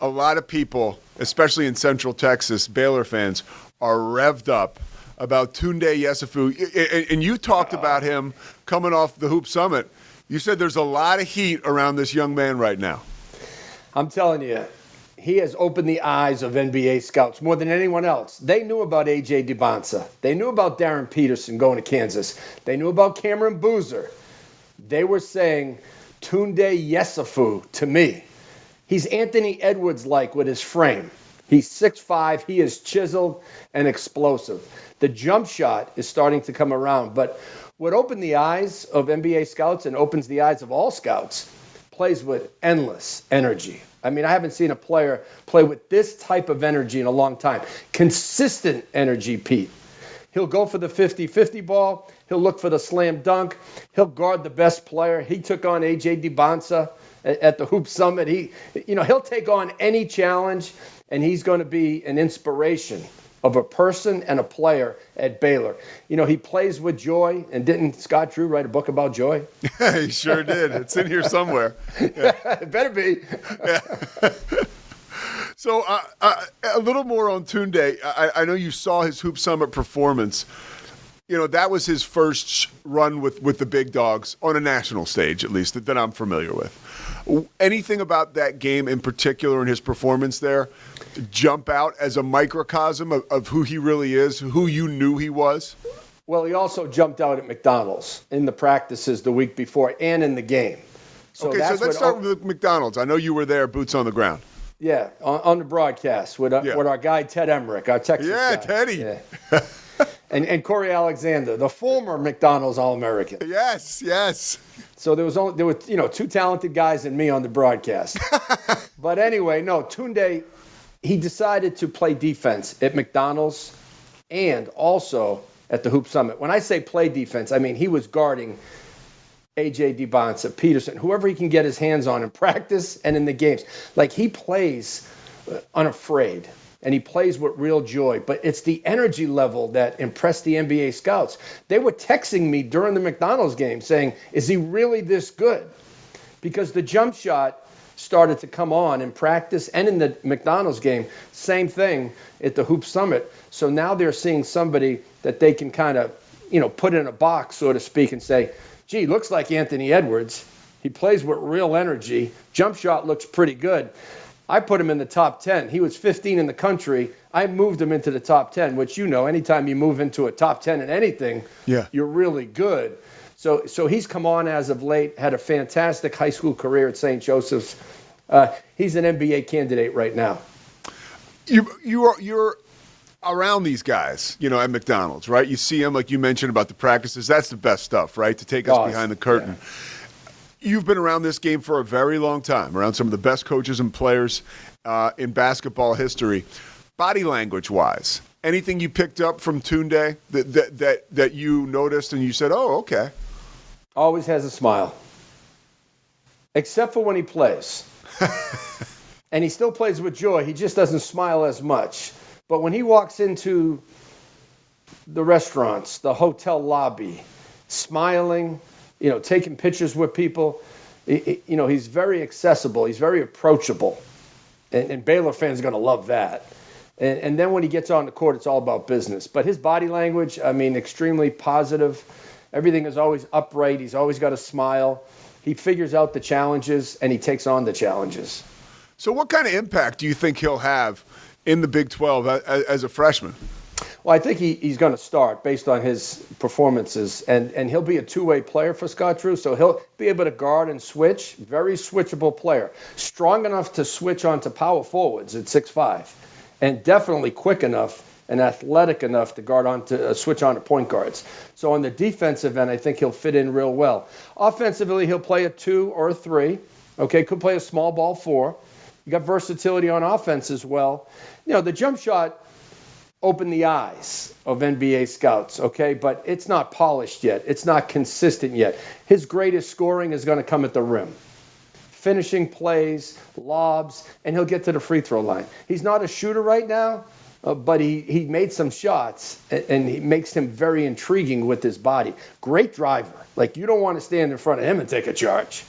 A lot of people, especially in Central Texas, Baylor fans, are revved up about Tounde Yessoufou. And you talked about him coming off the Hoop Summit. You said there's a lot of heat around this young man right now. I'm telling you, he has opened the eyes of NBA scouts more than anyone else. They knew about A.J. DiBonsa. They knew about Darren Peterson going to Kansas. They knew about Cameron Boozer. They were saying Tounde Yessoufou to me. He's Anthony Edwards-like with his frame. He's 6'5". He is chiseled and explosive. The jump shot is starting to come around. But what opened the eyes of NBA scouts and opens the eyes of all scouts, plays with endless energy. I mean, I haven't seen a player play with this type of energy in a long time. Consistent energy, Pete. He'll go for the 50-50 ball. He'll look for the slam dunk. He'll guard the best player. He took on A.J. DiBonsa at the Hoop Summit. He'll take on any challenge, and he's going to be an inspiration of a person and a player at Baylor. He plays with joy, and didn't Scott Drew write a book about joy? He sure did. It's in here somewhere. Yeah. It better be. Yeah. So a little more on Tounde. I know you saw his Hoop Summit performance. That was his first run with the big dogs on a national stage, at least, that I'm familiar with. Anything about that game in particular and his performance there jump out as a microcosm of who he really is, who you knew he was? Well, he also jumped out at McDonald's in the practices the week before and in the game. So let's start with McDonald's. I know you were there, boots on the ground. Yeah, on the broadcast with our guy Ted Emmerich, our Texas guy. Teddy. Yeah. and Corey Alexander, the former McDonald's All-American. Yes. So there were two talented guys and me on the broadcast. But anyway, no, Tounde, he decided to play defense at McDonald's and also at the Hoop Summit. When I say play defense, I mean he was guarding A.J. DiBonsa, Peterson, whoever he can get his hands on in practice and in the games. Like, he plays unafraid, and he plays with real joy. But it's the energy level that impressed the NBA scouts. They were texting me during the McDonald's game saying, is he really this good? Because the jump shot started to come on in practice and in the McDonald's game. Same thing at the Hoop Summit. So now they're seeing somebody that they can kind of, put in a box, so to speak, and say, gee, looks like Anthony Edwards. He plays with real energy. Jump shot looks pretty good. I put him in the top 10. He was 15 in the country. I moved him into the top 10, which anytime you move into a top 10 in anything, you're really good. So he's come on as of late, had a fantastic high school career at St. Joseph's. He's an NBA candidate right now. You're around these guys, at McDonald's, right? You see them, like you mentioned about the practices. That's the best stuff, right? To take us behind the curtain. Yeah. You've been around this game for a very long time, around some of the best coaches and players in basketball history. Body language-wise, anything you picked up from Tounde that you noticed and you said, oh, okay? Always has a smile, except for when he plays. And he still plays with joy. He just doesn't smile as much. But when he walks into the restaurants, the hotel lobby, smiling, taking pictures with people, he's very accessible. He's very approachable. And Baylor fans are going to love that. And then when he gets on the court, it's all about business. But his body language, extremely positive. Everything is always upright. He's always got a smile. He figures out the challenges, and he takes on the challenges. So what kind of impact do you think he'll have in the Big 12 as a freshman? Well, I think he's going to start based on his performances, and he'll be a two-way player for Scott Drew, so he'll be able to guard and switch. Very switchable player. Strong enough to switch onto power forwards at 6'5", and definitely quick enough and athletic enough to guard on to switch on to point guards. So on the defensive end, I think he'll fit in real well. Offensively, he'll play a 2 or a 3. Okay, could play a small ball 4. You got versatility on offense as well. The jump shot opened the eyes of NBA scouts, okay? But it's not polished yet. It's not consistent yet. His greatest scoring is going to come at the rim. Finishing plays, lobs, and he'll get to the free throw line. He's not a shooter right now, but he made some shots, and he makes him very intriguing with his body. Great driver. Like, you don't want to stand in front of him and take a charge.